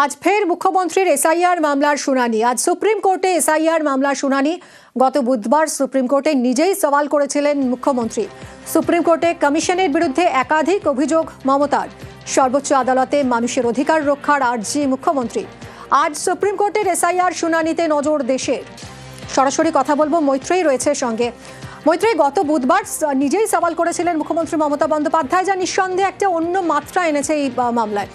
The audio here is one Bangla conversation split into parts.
আজ ফের মুখ্যমন্ত্রীর এসআইআর মামলার শুনানি। আজ সুপ্রিম কোর্টে এসআইআর মামলার শুনানি। গত বুধবার সুপ্রিম কোর্টে নিজেই সওয়াল করেছিলেন মুখ্যমন্ত্রী। সুপ্রিম কোর্টে কমিশনের বিরুদ্ধে একাধিক অভিযোগ মমতার। সর্বোচ্চ আদালতে মানুষের অধিকার রক্ষার আর্জি মুখ্যমন্ত্রী। আজ সুপ্রিম কোর্টের এসআইআর শুনানিতে নজর দেশের। সরাসরি কথা বলবো, মৈত্রেয়ী রয়েছে সঙ্গে। মৈত্রেয়ী, গত বুধবার নিজেই সওয়াল করেছিলেন মুখ্যমন্ত্রী মমতা বন্দ্যোপাধ্যায়, যা নিঃসন্দেহে একটা অন্য মাত্রা এনেছে এই মামলায়।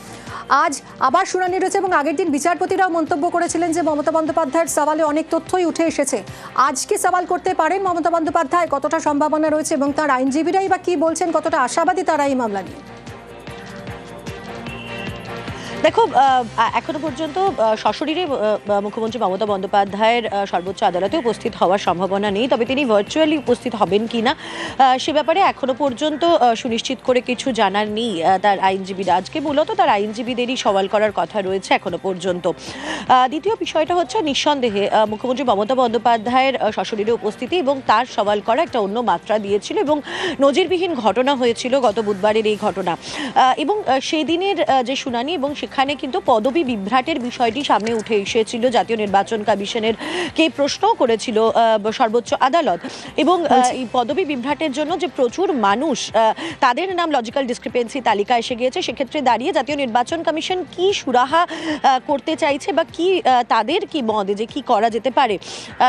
আজ আবার শুনানি রয়েছে এবং আগের দিন বিচারপতিরাও মন্তব্য করেছিলেন যে মমতা বন্দ্যোপাধ্যায়ের সওয়ালে অনেক তথ্যই উঠে এসেছে। আজ কি সওয়াল করতে পারেন মমতা বন্দ্যোপাধ্যায়? কতটা সম্ভাবনা রয়েছে এবং তার আইনজীবীরাই বা কি বলছেন? কতটা আশাবাদী তারা এই মামলা নিয়ে? দেখো, এখনো পর্যন্ত সশরীরে মুখ্যমন্ত্রী মমতা বন্দ্যোপাধ্যায়ের সর্বোচ্চ আদালতে উপস্থিত হওয়ার সম্ভাবনা নেই, তবে তিনি ভার্চুয়ালি উপস্থিত হবেন কিনা সে ব্যাপারে এখনো পর্যন্ত সুনিশ্চিত করে কিছু জানার নেই তার আইনজীবীরা। আজকে মূলত তার আইনজীবীদেরই সওয়াল করার কথা রয়েছে এখনো পর্যন্ত। দ্বিতীয় বিষয়টা হচ্ছে, নিঃসন্দেহে মুখ্যমন্ত্রী মমতা বন্দ্যোপাধ্যায়ের সশরীরে উপস্থিতি এবং তার সওয়াল করা একটা অন্য মাত্রা দিয়েছিল এবং নজিরবিহীন ঘটনা হয়েছিল গত বুধবারের এই ঘটনা। এবং সেই দিনের যে শুনানি এবং সেখানে কিন্তু পদবি বিভ্রাটের বিষয়টি সামনে উঠে এসেছিল। জাতীয় নির্বাচন কমিশনের কে প্রশ্ন করেছিল সর্বোচ্চ আদালত, এবং এই পদবি বিভ্রাটের জন্য যে প্রচুর মানুষ তাদের নাম লজিক্যাল ডিসক্রিপেন্সি তালিকা এসে গিয়েছে, সেক্ষেত্রে দাঁড়িয়ে জাতীয় নির্বাচন কমিশন কি সুরাহা করতে চাইছে বা কি তাদের কি মত যে কি করা যেতে পারে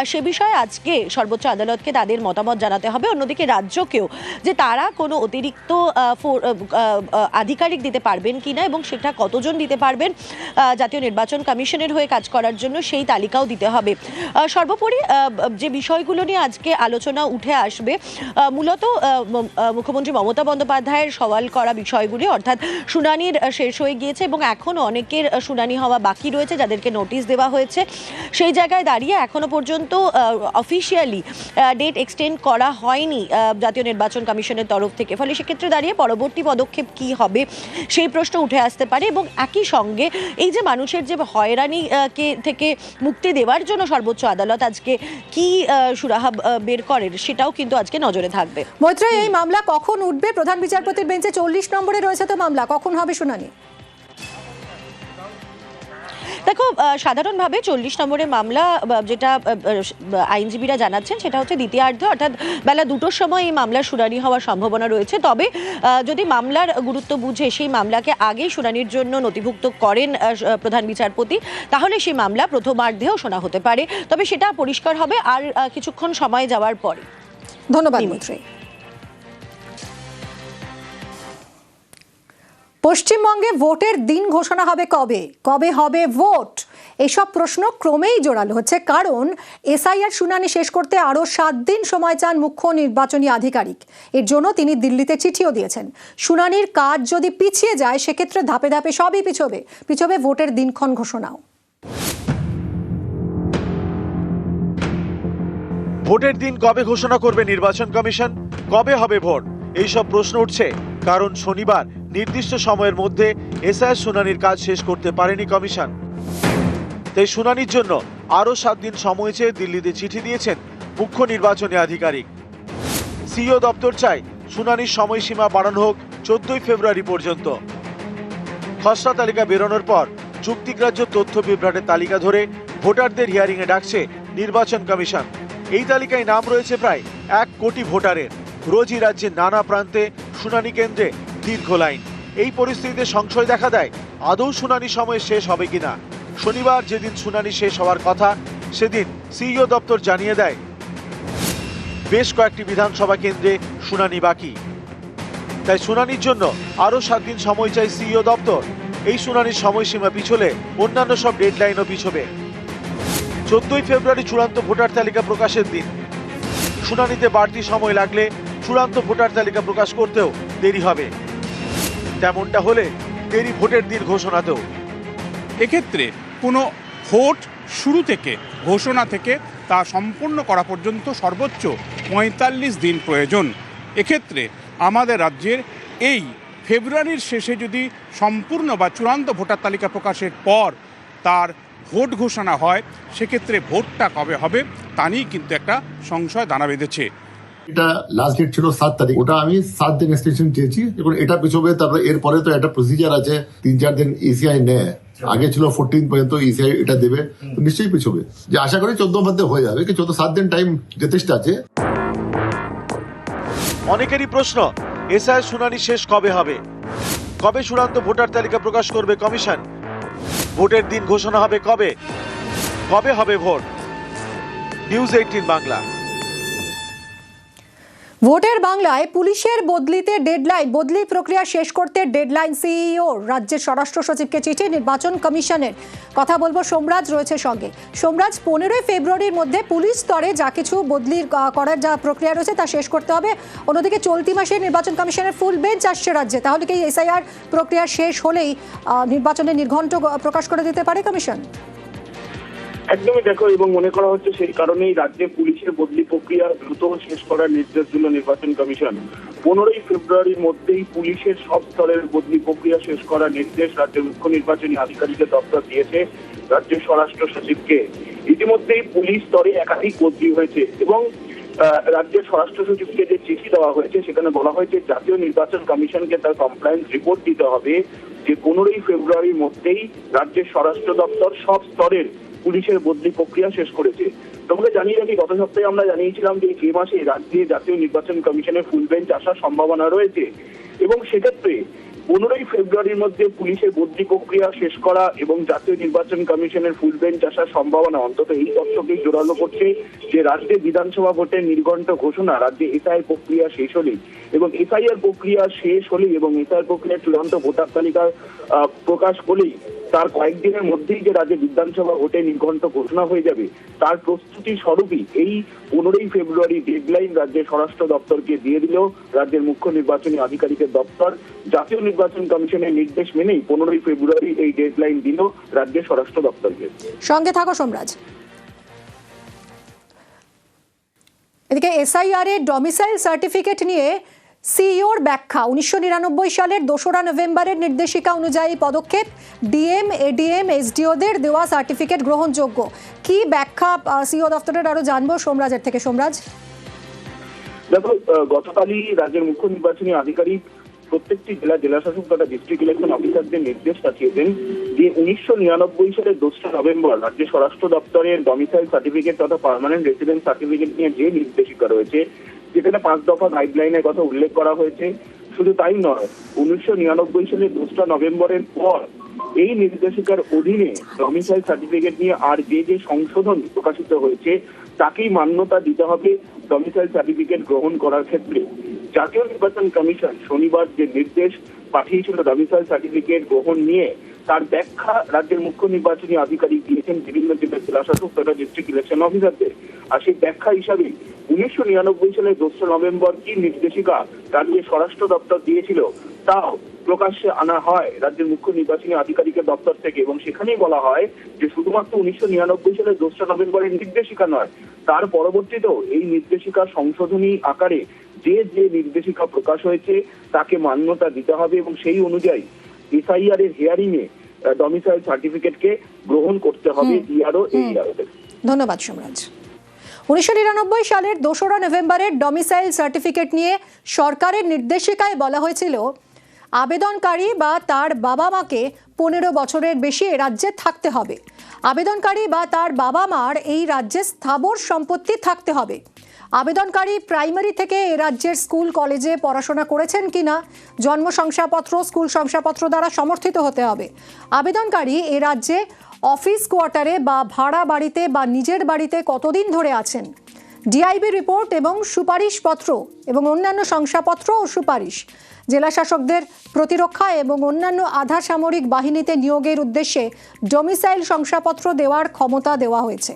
সে বিষয়ে আজকে সর্বোচ্চ আদালতকে তাদের মতামত জানাতে হবে। অন্যদিকে রাজ্যকেও যে তারা কোনো অতিরিক্ত আধিকারিক দিতে পারবেন কিনা এবং সেটা কতজন দিতে পারবেন জাতীয় নির্বাচন কমিশনের হয়ে কাজ করার জন্য, সেই তালিকাও দিতে হবে। সর্বোপরি যে বিষয়গুলো নিয়ে আজকে আলোচনা উঠে আসবে, মূলত মুখ্যমন্ত্রী মমতা বন্দ্যোপাধ্যায়ের সওয়াল করা বিষয়গুলি, অর্থাৎ শুনানির শেষ হয়ে গিয়েছে এবং এখনও অনেকের শুনানি হওয়া বাকি রয়েছে যাদেরকে নোটিশ দেওয়া হয়েছে। সেই জায়গায় দাঁড়িয়ে এখনো পর্যন্ত অফিসিয়ালি ডেট এক্সটেন্ড করা হয়নি জাতীয় নির্বাচন কমিশনের তরফ থেকে। ফলে সেক্ষেত্রে দাঁড়িয়ে পরবর্তী পদক্ষেপ কি হবে সেই প্রশ্ন উঠে আসতে পারে। এবং একই সঙ্গে এই যে মানুষের যে হয়রানি থেকে মুক্তি দেওয়ার জন্য সর্বোচ্চ আদালত আজকে কি সুরাহা বের করেন সেটাও কিন্তু আজকে নজরে থাকবে। মৈত্রেয়ী, এই মামলা কখন উঠবে? প্রধান বিচারপতির বেঞ্চে 40 নম্বরে রয়েছে তো মামলা, কখন হবে শুনানি? দেখো, সাধারণভাবে 40 নম্বরের মামলা যেটা আইনজীবীরা জানাচ্ছেন সেটা হচ্ছে দ্বিতীয়ার্ধে, অর্থাৎ বেলা 2টোর সময় এই মামলার শুনানি হওয়ার সম্ভাবনা রয়েছে। তবে যদি মামলার গুরুত্ব বুঝে সেই মামলাকে আগেই শুনানির জন্য নথিভুক্ত করেন প্রধান বিচারপতি, তাহলে সেই মামলা প্রথমার্ধেও শোনা হতে পারে। তবে সেটা পরিষ্কার হবে আর কিছুক্ষণ সময় যাওয়ার পরে। ধন্যবাদ মৈত্রেয়ী। পশ্চিমবঙ্গে ভোটের দিন ঘোষণা হবে কবে? কবে হবে ভোট? এসব প্রশ্ন ক্রমেই জোরালো হচ্ছে, কারণ এসআইআর শুনানি শেষ করতে আরও 7 দিন সময় চান মুখ্য নির্বাচনী আধিকারিক। এর জন্য তিনি দিল্লিতে চিঠিও দিয়েছেন। শুনানির কাজ যদি পিছিয়ে যায় সেক্ষেত্রে ধাপে ধাপে সবই পিছবে ভোটের দিনক্ষণ ঘোষণাও। ভোটের দিন কবে ঘোষণা করবে নির্বাচন কমিশন? কবে হবে ভোট? এইসব প্রশ্ন উঠছে কারণ শনিবার নির্দিষ্ট সময়ের মধ্যে এসআইআর শুনানির কাজ শেষ করতে পারেনি কমিশন। তাই শুনানির জন্য আরও 7 দিন সময় চেয়ে দিল্লিতে চিঠি দিয়েছেন মুখ্য নির্বাচনী আধিকারিক। সিইও দপ্তর চায় শুনানির সময়সীমা বাড়ানো হোক 14ই ফেব্রুয়ারি পর্যন্ত। খসড়া তালিকা বেরোনোর পর যুক্তিগ্রাহ্য তথ্য বিভ্রাটের তালিকা ধরে ভোটারদের হিয়ারিংয়ে ডাকছে নির্বাচন কমিশন। এই তালিকায় নাম রয়েছে প্রায় 1 কোটি ভোটারের। রোজই রাজ্যের নানা প্রান্তে শুনানি কেন্দ্রে দীর্ঘ লাইন। এই পরিস্থিতিতে সংশয় দেখা দেয় আদৌ শুনানি সময় শেষ হবে কিনা। শনিবার যেদিন শুনানি শেষ হওয়ার কথা সেদিন সিইও দপ্তর জানিয়ে দেয় বেশ কয়েকটি বিধানসভা কেন্দ্রে শুনানি বাকি। তাই শুনানির জন্য আরও 7 দিন সময় চাই সিইও দপ্তর। এই শুনানির সময়সীমা পিছলে অন্যান্য সব ডেডলাইনও পিছবে। 14ই ফেব্রুয়ারি চূড়ান্ত ভোটার তালিকা প্রকাশের দিন। শুনানিতে বাড়তি সময় লাগলে চূড়ান্ত ভোটার তালিকা প্রকাশ করতেও দেরি হবে। তেমনটা হলে দেরি ভোটের দিন ঘোষণাতেও। এক্ষেত্রে কোনো ভোট শুরু থেকে ঘোষণা থেকে তা সম্পূর্ণ করা পর্যন্ত সর্বোচ্চ 45 দিন প্রয়োজন। এক্ষেত্রে আমাদের রাজ্যের এই ফেব্রুয়ারির শেষে যদি সম্পূর্ণ বা চূড়ান্ত ভোটার তালিকা প্রকাশের পর তার ভোট ঘোষণা হয়, সেক্ষেত্রে ভোটটা কবে হবে তা নিয়েই কিন্তু একটা সংশয় দানা বেঁধেছে। এটা লাস্ট ডেট ছিল 7 তারিখ, ওটা আমি 7 দিন এক্সটেনশন চেয়েছি। এখন এটা পিছবে, তারপরে এরপরে তো একটা প্রসিজার আছে, 3-4 দিন ইসিআই নেয়, আগে ছিল 14 পর্যন্ত ইসিআই এটা দেবে, তো নিশ্চয়ই পিছবে। যে আশা করি 14 মধ্যে হয়ে যাবে, কি 14-7 দিন টাইম যথেষ্ট আছে। অনেকেরই প্রশ্ন, এসআইআর শুনানি শেষ কবে হবে? কবে চূড়ান্ত ভোটার তালিকা প্রকাশ করবে কমিশন? ভোটের দিন ঘোষণা হবে কবে? কবে হবে ভোট? নিউজ 18 বাংলা। ভোটের বাংলায় পুলিশের বদলি প্রক্রিয়া শেষ করতে ডেডলাইন সিইও রাজ্যের স্বরাষ্ট্র সচিবকে চিঠি নির্বাচন কমিশনের। কথা বলবো, সোমরাজ রয়েছে সঙ্গে। সোমরাজ, 15 ফেব্রুয়ারির মধ্যে পুলিশ স্তরে যা কিছু বদলি করার যা প্রক্রিয়া রয়েছে তা শেষ করতে হবে। অন্যদিকে চলতি মাসে নির্বাচন কমিশনের ফুল বেঞ্চ আসছে রাজ্যে, তাহলে কি এসআইআর প্রক্রিয়া শেষ হলেই নির্বাচনের নির্ঘণ্ট প্রকাশ করে দিতে পারে কমিশন? একদমই দেখো, এবং মনে করা হচ্ছে সেই কারণেই রাজ্যে পুলিশের বদলি প্রক্রিয়া দ্রুত শেষ করার নির্দেশ দিল নির্বাচন কমিশন। 15 ফেব্রুয়ারির মধ্যেই পুলিশের সব স্তরের বদলি প্রক্রিয়া শেষ করার নির্দেশ রাজ্যের মুখ্য নির্বাচনী আধিকারিকের দপ্তর দিয়েছে রাজ্যের স্বরাষ্ট্র সচিবকে। ইতিমধ্যেই পুলিশ স্তরে একাধিক বদলি হয়েছে এবং রাজ্যের স্বরাষ্ট্র সচিবকে যে চিঠি দেওয়া হয়েছে সেখানে বলা হয়েছে জাতীয় নির্বাচন কমিশনকে তার কমপ্লায়েন্স রিপোর্ট দিতে হবে যে 15 ফেব্রুয়ারির মধ্যেই রাজ্যের স্বরাষ্ট্র দপ্তর সব স্তরের পুলিশের বদলি প্রক্রিয়া শেষ করেছে। তোমাকে জানিয়ে রাখি, গত সপ্তাহে আমরা জানিয়েছিলাম যে এই মাসে রাজ্যে জাতীয় নির্বাচন কমিশনের ফুল বেঞ্চ আসার সম্ভাবনা রয়েছে এবং সেক্ষেত্রে 15 ফেব্রুয়ারির মধ্যে পুলিশের বদলি প্রক্রিয়া শেষ করা এবং জাতীয় নির্বাচন কমিশনের ফুল বেঞ্চ আসার সম্ভাবনা অন্তত এই তথ্যকেই জোরালো করছে যে রাজ্যে বিধানসভা ভোটের নির্ঘণ্ট ঘোষণা রাজ্যে এসআইআর প্রক্রিয়া শেষ হলেই এবং এসআইআর প্রক্রিয়া শেষ হলেই এবং এসআইআর প্রক্রিয়ার চূড়ান্ত ভোটার তালিকা প্রকাশ হলেই তার কয়েকদিনের মধ্যেই যে রাজ্যে বিধানসভা ভোটে নির্ঘণ্ট ঘোষণা হয়ে যাবে তার প্রস্তুতি স্বরূপই এই 15 ফেব্রুয়ারি ডেডলাইন রাজ্যের স্বরাষ্ট্র দপ্তরকে দিয়ে দিল রাজ্যের মুখ্য নির্বাচনী আধিকারিকের দপ্তর। জাতীয় নির্বাচন কমিশনের নির্দেশ মেনেই 15 ফেব্রুয়ারি এই ডেডলাইন দিল রাজ্যের স্বরাষ্ট্র দপ্তরকে। সঙ্গে থাকো সোমরাজ। এদিকে এসআইআর এর ডমিসাইল সার্টিফিকেট নিয়ে সিইওর ব্যাখ্যা। 1999 সালের 2রা নভেম্বরের নির্দেশিকা অনুযায়ী পদক্ষেপ, ডিএম, এডিএম, এসডিওদের দেওয়া সার্টিফিকেট গ্রহণযোগ্য। কি ব্যাখ্যা সিইও দপ্তরের, আরো জানবো সোমরাজের থেকে। সোমরাজ, দেখো, গতকালই রাজ্যের মুখ্য নির্বাচনী আধিকারিক প্রত্যেকটি জেলা শাসক তথা ডিস্ট্রিক্ট ইলেকশন অফিসারদের নির্দেশ পাঠিয়েছেন যে 1999 সালের 2রা নভেম্বর রাজ্যের স্বরাষ্ট্র দপ্তরের ডমিসাইল সার্টিফিকেট তথা পার্মানেন্ট রেসিডেন্স সার্টিফিকেট নিয়ে যে নির্দেশিকা রয়েছে যেখানে 5 দফা গাইডলাইনের কথা উল্লেখ করা হয়েছে, শুধু তাই নয়, 1999 সালের 2রা নভেম্বরের পর এই নির্দেশিকার অধীনে ডমিসাইল সার্টিফিকেট নিয়ে আর যে সংশোধন প্রকাশিত হয়েছে তাকেই মান্যতা দিতে হবে ডমিসাইল সার্টিফিকেট গ্রহণ করার ক্ষেত্রে। জাতীয় নির্বাচন কমিশন শনিবার যে নির্দেশ পাঠিয়েছিল ডমিসাইল সার্টিফিকেট গ্রহণ নিয়ে তার ব্যাখ্যা রাজ্যের মুখ্য নির্বাচনী আধিকারিক দিয়েছেন বিভিন্ন জেলা শাসক তথা ডিস্ট্রিক্ট ইলেকশন অফিসারদের। আর সেই ব্যাখ্যা হিসাবে 1999 সালের 2রা নভেম্বর কি নির্দেশিকা রাজ্যের স্বরাষ্ট্র দপ্তর দিয়েছিল তাও প্রকাশ্যে আনা হয় রাজ্যের মুখ্য নির্বাচনী আধিকারিকের দপ্তর থেকে এবং সেখানেই বলা হয় যে শুধুমাত্র 1999 সালের 2রা নভেম্বরের নির্দেশিকা নয়, তার পরবর্তীতেও এই নির্দেশিকা সংশোধনী আকারে যে নির্দেশিকা প্রকাশ হয়েছে তাকে মান্যতা দিতে হবে এবং সেই অনুযায়ী এসআইআর এর হিয়ারিং এ ডমিসাইল সার্টিফিকেটকে গ্রহণ করতে হবে ইআরও এইআরও। ধন্যবাদ সোমরাজ। 1999 সালের 2রা নভেম্বরের ডমিসাইল সার্টিফিকেট নিয়ে সরকারের নির্দেশিকায় বলা হয়েছিল আবেদনকারী বা তার বাবা মাকে 15 বছরের বেশি রাজ্যে থাকতে হবে। আবেদনকারী বা তার বাবা মার এই রাজ্যে স্থাবর সম্পত্তি থাকতে হবে। আবেদনকারী প্রাইমারি থেকে এ রাজ্যের স্কুল কলেজে পড়াশোনা করেছেন কিনা, জন্ম শংসাপত্র, স্কুল শংসাপত্র দ্বারা সমর্থিত হতে হবে। আবেদনকারী এ রাজ্যে অফিস কোয়ার্টারে বা ভাড়া বাড়িতে বা নিজের বাড়িতে কতদিন ধরে আছেন, ডিআইবি রিপোর্ট এবং সুপারিশপত্র এবং অন্যান্য শংসাপত্র ও সুপারিশ। জেলা শাসকদের প্রতিরক্ষা এবং অন্যান্য আধা সামরিক বাহিনীতে নিয়োগের উদ্দেশ্যে ডমিসাইল শংসাপত্র দেওয়ার ক্ষমতা দেওয়া হয়েছে।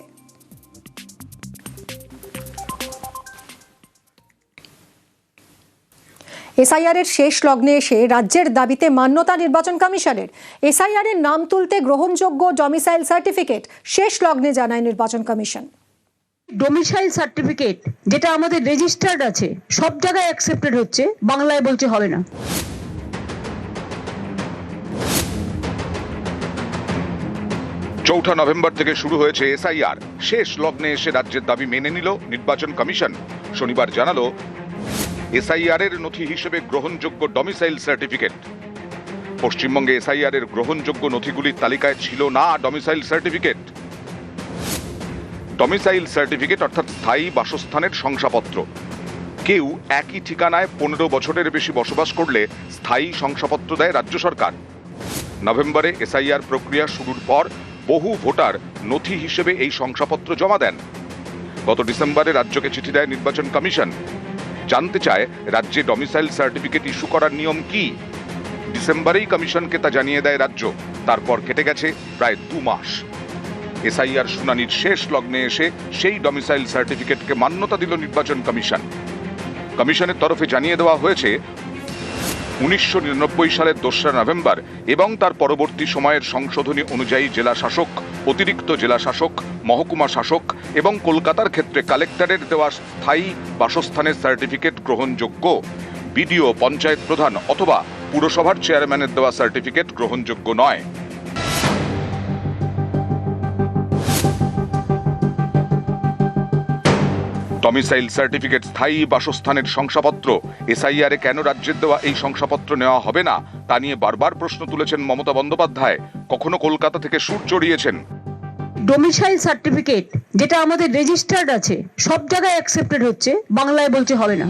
এসআইআর এর শেষ লগ্নে এসে রাজ্যের দাবিতে মান্যতা নির্বাচন কমিশনের। এসআইআর এর নাম তুলতে গ্রহণযোগ্য ডমিসাইল সার্টিফিকেট শেষ লগ্নে জানায় নির্বাচন কমিশন। ডোমিসাইল সার্টিফিকেট যেটা আমাদের রেজিস্টার্ড আছে সব জায়গায় অ্যাকসেপ্টেড হচ্ছে, বাংলায় বলছে হবে না। চৌঠা নভেম্বর থেকে শুরু হয়েছে এসআইআর। শেষ লগ্নে এসে রাজ্যের দাবি মেনে নিল নির্বাচন কমিশন। শনিবার জানালো এসআইআর এর নথি হিসেবে গ্রহণযোগ্য ডমিসাইল সার্টিফিকেট। পশ্চিমবঙ্গে এসআইআর এর গ্রহণযোগ্য নথিগুলির তালিকায় ছিল না ডমিসাইল সার্টিফিকেট। ডমিসাইল সার্টিফিকেট অর্থাৎ স্থায়ী বাসস্থানের শংসাপত্র। কেউ একই ঠিকানায় 15 বছরের বেশি বসবাস করলে স্থায়ী শংসাপত্র দেয় রাজ্য সরকার। নভেম্বরে এসআইআর প্রক্রিয়া শুরুর পর বহু ভোটার নথি হিসেবে এই শংসাপত্র জমা দেন। গত ডিসেম্বরে রাজ্যকে চিঠি দেয় নির্বাচন কমিশন, জানতে চায় রাজ্যে ডমিসাইল সার্টিফিকেট ইস্যু করার নিয়ম কি। ডিসেম্বরেই কমিশনকে তা জানিয়ে দেয় রাজ্য। তারপর কেটে গেছে প্রায় 2 মাস। এসআইআর শুনানির শেষ লগ্নে এসে সেই ডমিসাইল সার্টিফিকেটকে মান্যতা দিল নির্বাচন কমিশন। কমিশনের তরফে জানিয়ে দেওয়া হয়েছে 1999 সালের 2রা নভেম্বর এবং তার পরবর্তী সময়ের সংশোধনী অনুযায়ী জেলা শাসক, অতিরিক্ত জেলা শাসক, মহকুমা শাসক এবং কলকাতার ক্ষেত্রে কালেক্টরের দেওয়া স্থায়ী বাসস্থানের সার্টিফিকেট গ্রহণযোগ্য। বিডিও, পঞ্চায়েত প্রধান অথবা পুরসভার চেয়ারম্যানের দেওয়া সার্টিফিকেট গ্রহণযোগ্য নয়। ডমিসাইল সার্টিফিকেট স্থায়ী বাসস্থানের শংসাপত্র। এসআইআর এ কেন রাজ্যের দেওয়া এই শংসাপত্র নেওয়া হবে না তা নিয়ে বারবার প্রশ্ন তুলেছেন মমতা বন্দ্যোপাধ্যায়। কখনো কলকাতা থেকে সুর চড়িয়েছেন। ডোমিসাইল সার্টিফিকেট যেটা আমাদের রেজিস্টার্ড আছে সব জায়গায় অ্যাকসেপ্টেড হচ্ছে, বাংলায় বলছে হবে না।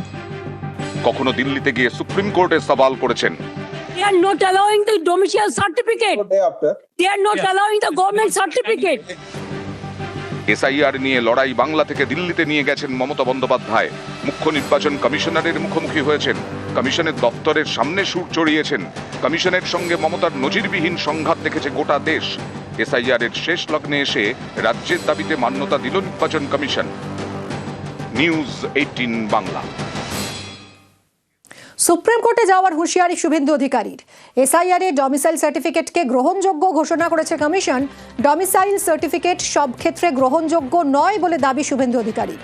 কখনো দিল্লিতে গিয়ে সুপ্রিম কোর্টে সওয়াল করেছেন। They are not allowing the domicile certificate. They are not allowing the government certificate. SIR নিয়ে লড়াই বাংলা থেকে দিল্লিতে নিয়ে গেছেন মমতা বন্দ্যোপাধ্যায়। মুখ্য নির্বাচন কমিশনারের মুখোমুখি হয়েছেন, কমিশনের দপ্তরের সামনে সুর চড়িয়েছেন। কমিশনের সঙ্গে মমতার নজিরবিহীন সংঘাত দেখেছে গোটা দেশ। এসআইআর এর শেষ লগ্নে এসে রাজ্যের দাবিতে মান্যতা দিল নির্বাচন কমিশন। নিউজ 18 বাংলা। সুপ্রিম কোর্টে যাওয়ার হুঁশিয়ারি শুভেন্দু অধিকারীর। এসআইআর এর ডমিসাইল সার্টিফিকেটকে গ্রহণযোগ্য ঘোষণা করেছে কমিশন। ডমিসাইল সার্টিফিকেট সব ক্ষেত্রে গ্রহণযোগ্য নয় বলে দাবি শুভেন্দু অধিকারীর।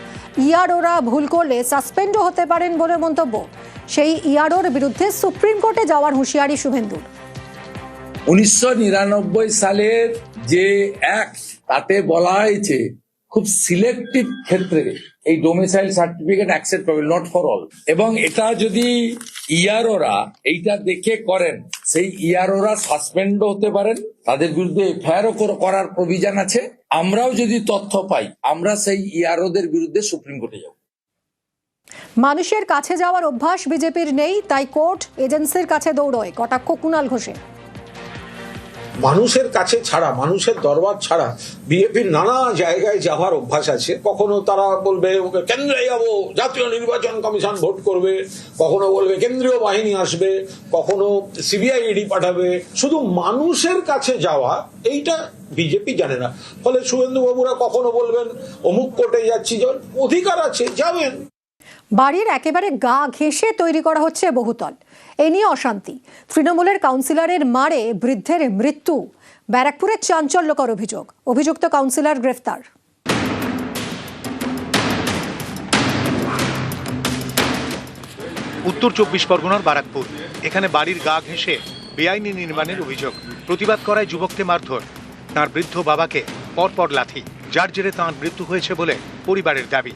ইআরওরা ভুল করলে সাসপেন্ডও হতে পারেন বলে মন্তব্য। সেই ইআরওর বিরুদ্ধে সুপ্রিম কোর্টে যাওয়ার হুঁশিয়ারি শুভেন্দুর। 1999 সালের যে অ্যাক্ট তাতে বলা হয়েছে খুব সিলেক্টিভ ক্ষেত্রে এই domicile certificate acceptable, not for all. এবং এটা যদি ইআরওরা এইটা দেখে করেন, সেই ইআরওরা সাসপেন্ডও হতে পারেন, তাদের বিরুদ্ধে এফআইআরও করার প্রভিশন আছে। আমরাও যদি তথ্য পাই, আমরা সেই ইআরওদের বিরুদ্ধে সুপ্রিম কোর্টে যাব। মানুষের কাছে যাওয়ার অভ্যাস বিজেপির নেই, তাই কোর্ট এজেন্সির কাছে দৌড়য়, কটাক্ষ কুণাল ঘোষের। মানুষের কাছে ছাড়া, মানুষের দরবার ছাড়া বিজেপির নানা জায়গায় যাওয়ার অভ্যাস আছে। কখনো তারা বলবে কেন্দ্রে যাবো, জাতীয় নির্বাচন কমিশন ভোট করবে, কখনো বলবে কেন্দ্রীয় বাহিনী আসবে, কখনো সিবিআই ইডি পাঠাবে। শুধু মানুষের কাছে যাওয়া এইটা বিজেপি জানে না। ফলে শুভেন্দু বাবুরা কখনো বলবেন অমুক কোর্টে যাচ্ছি, অধিকার আছে, যাবেন। বাড়ির একেবারে গা ঘেঁষে তৈরি করা হচ্ছে বহুতল, এ নিয়ে অশান্তি। তৃণমূলের কাউন্সিলরের মারে বৃদ্ধের মৃত্যু। ব্যারাকপুরের চাঞ্চল্যকর অভিযোগ, অভিযুক্ত কাউন্সিলর গ্রেফতার। উত্তর 24 পরগনার বারাকপুর, এখানে বাড়ির গা ঘেঁষে বেআইনি নির্মাণের অভিযোগ। প্রতিবাদ করায় যুবককে মারধর, তাঁর বৃদ্ধ বাবাকে পরপর লাথি, যার জেরে তাঁর মৃত্যু হয়েছে বলে পরিবারের দাবি।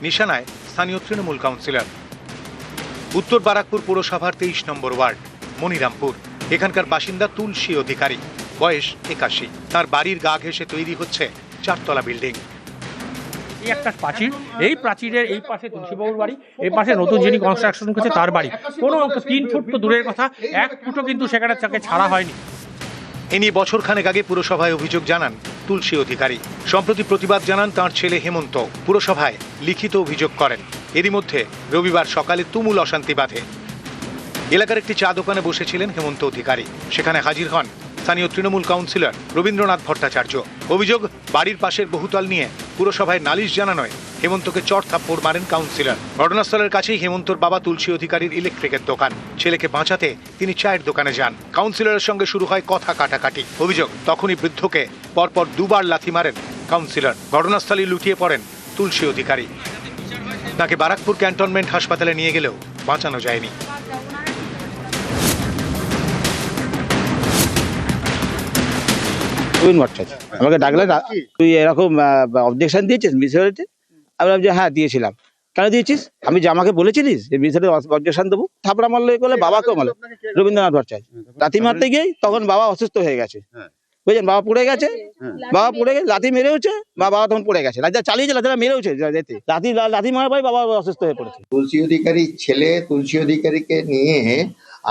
নিশানায় স্থানীয় তৃণমূল কাউন্সিলর। উত্তর বারাকপুর পৌরসভার 23 নম্বর ওয়ার্ড মনিরামপুর। এখানকার বাসিন্দা তুলসী অধিকারী, বয়স 81। তার বাড়ির গা ঘেঁষে তৈরি হচ্ছে 4 তলা বিল্ডিং। এই একটা প্রাচীর, এই প্রাচীরের এই পাশে তুলসীবাবুর বাড়ি, এই পাশে নতুন যিনি কনস্ট্রাকশন করছে তার বাড়ি। কোনো 3 ফুট তো দূরের কথা, 1 ফুটও কিন্তু সেখানে তাকে ছাড়া হয়নি। এ নিয়ে বছরখানেক আগে পুরসভায় অভিযোগ জানান তুলসী অধিকারী। সম্প্রতি প্রতিবাদ জানান তাঁর ছেলে হেমন্ত। পুরসভায় লিখিত অভিযোগ করেন। এরই মধ্যে রবিবার সকালে তুমুল অশান্তি বাধে। এলাকার একটি চা দোকানে বসেছিলেন হেমন্ত অধিকারী। সেখানে হাজির হন স্থানীয় তৃণমূল কাউন্সিলর রবীন্দ্রনাথ ভট্টাচার্য। অভিযোগ, বাড়ির পাশের বহুতল নিয়ে পুরসভায় নালিশ জানানোয় হেমন্তকে চড় থাপ্পড় মারেন কাউন্সিলর। ঘটনাস্থলের কাছেই হেমন্তর বাবা তুলসী অধিকারীর ইলেকট্রিকের দোকান। ছেলেকে বাঁচাতে তিনি চায়ের দোকানে যান। কাউন্সিলরের সঙ্গে শুরু হয় কথা কাটাকাটি। অভিযোগ, তখনই বৃদ্ধকে পরপর 2 বার লাথি মারেন কাউন্সিলর। ঘটনাস্থলে লুটিয়ে পড়েন তুলসী অধিকারী। তাকে বারাকপুর ক্যান্টনমেন্ট হাসপাতালে নিয়ে গেলেও বাঁচানো যায়নি। আমাকে ডাকলে তুই এরকম অবজেকশন দিয়েছিস মিউনিসিপ্যালিটি? আমি বললাম যে হ্যাঁ দিয়েছিলাম। কেন দিয়েছিস? আমি যে আমাকে বলেছিলিস এই বিষয়ে অবজেকশন দেবো, থাপড়া মারলো করলে বাবাকেও মারলো। রবীন্দ্রনাথ ভট্টাচার্য লাথি মারতে গিয়ে তখন বাবা অসুস্থ হয়ে গেছে, বুঝলেন? বাবা পড়ে গেছে, লাথি মেরেওছে, বাবা তখন পড়ে গেছে, লাথি চালিয়েছে, লাথিটা মেরেওছে, লাথি মারার পরে বাবা অসুস্থ হয়ে পড়েছে। তুলসী অধিকারী ছেলে তুলসী অধিকারীকে নিয়ে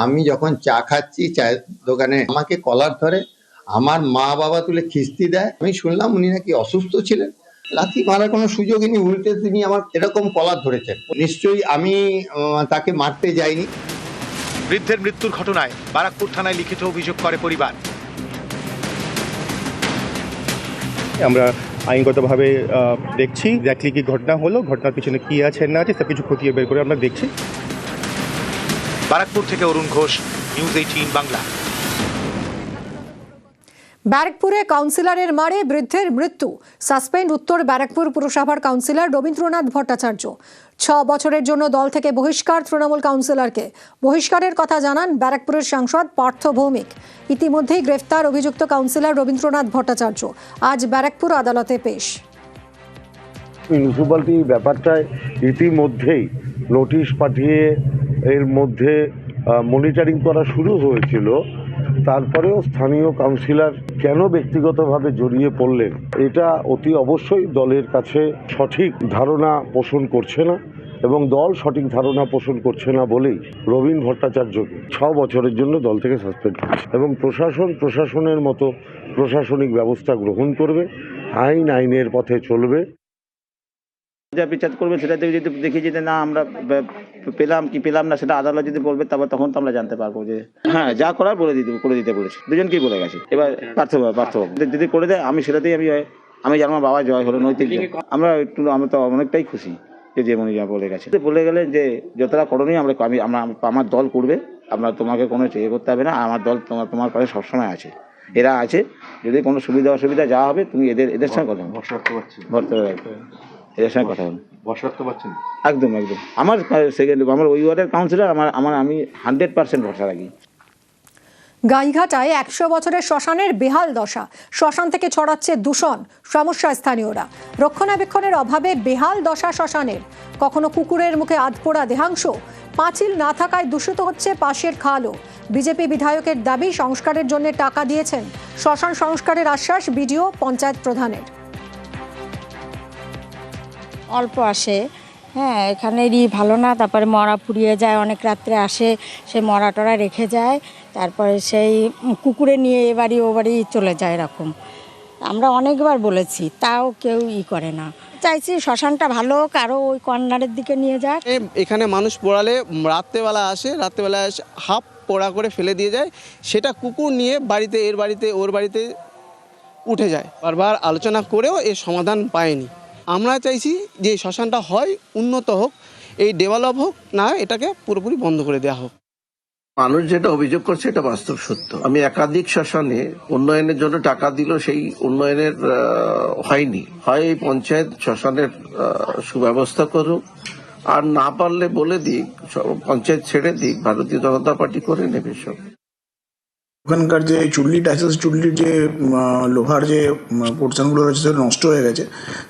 আমি যখন চা খাচ্ছি চায়ের দোকানে, আমাকে কলার ধরে, আমার মা বাবা তুলে খিস্তি দেয়। আমি শুনলাম উনি নাকি অসুস্থ ছিলেন, লাথি মারার কোনো সুযোগই নেই, উল্টে তিনি আমার এরকম কলার ধরেছেন। নিশ্চয়ই আমি তাকে মারতে যাইনি। বৃদ্ধের মৃত্যুর ঘটনায় বারাকপুর থানায় লিখিত অভিযোগ করে পরিবার। আমরা আইনগতভাবে দেখছি এক্স্যাক্টলি কি ঘটনা হলো, ঘটনার পিছনে কি আছে না আছে সব কিছু খতিয়ে বের করে আমরা দেখছি। বারাকপুর থেকে অরুণ ঘোষ, নিউজ 18 বাংলা। ব্যারাকপুরে কাউন্সিলরের মারে বৃদ্ধের মৃত্যু, সাসপেন্ড উত্তর ব্যারাকপুর পুরসভার কাউন্সিলর রবীন্দ্রনাথ ভট্টাচার্য। 6 বছরের জন্য দল থেকে বহিষ্কার তৃণমূল কাউন্সিলরকে। বহিষ্কারের কথা জানান ব্যারাকপুরের সাংসদ পার্থ ভৌমিক। ইতিমধ্যেই গ্রেফতার অভিযুক্ত কাউন্সিলর রবীন্দ্রনাথ ভট্টাচার্য আজ ব্যারাকপুর আদালতে পেশ। মিউনিসিপ্যালিটি ব্যাপারটায় ইতিমধ্যেই নোটিশ পাঠিয়ে এর মধ্যে মনিটরিং করা শুরু হয়েছিল। তারপরেও স্থানীয় কাউন্সিলর কেন ব্যক্তিগতভাবে জড়িয়ে পড়লেন, এটা অতি অবশ্যই দলের কাছে সঠিক ধারণা পোষণ করছে না, এবং দল সঠিক ধারণা পোষণ করছে না বলেই রবীন ভট্টাচার্যকে 6 বছরের জন্য দল থেকে সাসপেন্ড করছে। এবং প্রশাসনের মতো প্রশাসনিক ব্যবস্থা গ্রহণ করবে, আইনের পথে চলবে। যা বিচার করবে সেটা যদি দেখি যে না আমরা পেলাম কি পেলাম না, সেটা আদালত যদি বলবে তারপর তখন তো আমরা জানতে পারবো যে হ্যাঁ যা করার করে দিতে বলেছে। দুজনকেই বলে গেছে। এবার পার্থ যদি করে দেয় আমি সেটাতেই আমি জানবো বাবা জয় হলো, নৈতিক আমরা তো অনেকটাই খুশি যে মনি যা বলে গেছে। বলে গেলেন যে যতটা করণীয় আমার দল করবে, আমরা তোমাকে কোনো চেয়ে করতে হবে না, আমার দল তোমার পাশে সবসময় আছে, এরা আছে, যদি কোনো সুবিধা অসুবিধা যা হবে তুমি এদের সঙ্গে কথা এদের সঙ্গে কথা বলুন। ভরসা রাখতে পারছেন? একদম আমার ওই ওয়ার্ডের কাউন্সিলর আমি 100% ভরসা রাখি। গাইঘাটায় 100 বছরের শ্মশানের বেহাল দশা, শ্মশান থেকে ছড়াচ্ছে দূষণ, সমস্যা স্থানীয়রা। রক্ষণাবেক্ষণের অভাবে বেহাল দশা শ্মশানের, কখনো কুকুরের মুখে আধপোড়া দেহাংশ, পাঁচিল না থাকায় দূষিত হচ্ছে পাশের খালও। বিজেপি বিধায়কের দাবি সংস্কারের জন্য টাকা দিয়েছেন, শ্মশান সংস্কারের আশ্বাস বিডিও পঞ্চায়েত প্রধানের। অল্প আসে, হ্যাঁ এখানেরই ভালো না, তারপরে মরা ফুরিয়ে যায়, অনেক রাত্রে আসে, সে মরা টরা রেখে যায়, তারপরে সেই কুকুরে নিয়ে এ বাড়ি ও বাড়ি চলে যায়, এরকম আমরা অনেকবার বলেছি, তাও কেউ করে না। চাইছি শ্মশানটা ভালো হোক, আরও ওই কর্নারের দিকে নিয়ে যাক। এখানে মানুষ পোড়ালে রাত্রেবেলা আসে, হাফ পোড়া করে ফেলে দিয়ে যায়, সেটা কুকুর নিয়ে বাড়িতে ওর বাড়িতে উঠে যায়। বারবার আলোচনা করেও এর সমাধান পায়নি। আমরা চাইছি যে শ্মশানটা হয় উন্নত হোক, এই ডেভেলপ হোক, না এটাকে পুরোপুরি বন্ধ করে দেওয়া হোক। মানুষ যেটা অভিযোগ করছে এটা বাস্তব সত্য। আমি একাধিক শ্মশানে উন্নয়নের জন্য টাকা দিল, সেই উন্নয়নের হয়নি। হয় পঞ্চায়েত শ্মশানের সুব্যবস্থা করুক, আর না পারলে বলে দিক পঞ্চায়েত ছেড়ে দিক, ভারতীয় জনতা পার্টি করে নেবে সব। ওখানকার যে চুল্লিটা আছে, চুল্লির যে লোহার যে পোর্শনগুলো রয়েছে সেটা নষ্ট হয়ে গেছে,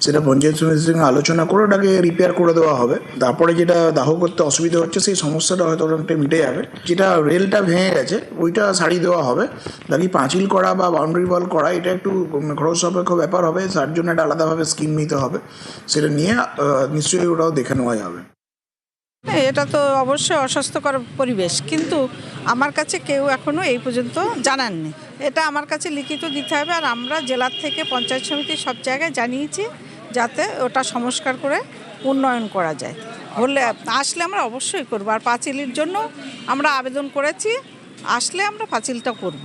সেটা পঞ্চায়েত সমিতির সঙ্গে আলোচনা করে ওটাকে রিপেয়ার করে দেওয়া হবে। তারপরে যেটা দাহ করতে অসুবিধা হচ্ছে সেই সমস্যাটা হয়তো অনেকটা মিটে যাবে। যেটা রেলটা ভেঙে গেছে ওইটা সারিয়ে দেওয়া হবে। বাকি পাঁচিল করা বা বাউন্ডারি ওয়াল করা এটা একটু খরচ সাপেক্ষ ব্যাপার হবে, তার জন্য একটা আলাদাভাবে স্কিম নিতে হবে, সেটা নিয়ে নিশ্চয়ই ওটাও দেখে নেওয়া যাবে। এটা তো অবশ্যই অস্বাস্থ্যকর পরিবেশ, কিন্তু আমার কাছে কেউ এখনো এই পর্যন্ত জানাননি। এটা আমার কাছে লিখিত দিতে হবে, আর আমরা জেলার থেকে পঞ্চায়েত সমিতি সব জায়গায় জানিয়েছি যাতে ওটা সংস্কার করে উন্নয়ন করা যায়। হলে আসলে আমরা অবশ্যই করবো, আর পাঁচিলের জন্য আমরা আবেদন করেছি, আসলে আমরা পাঁচিলটা করব।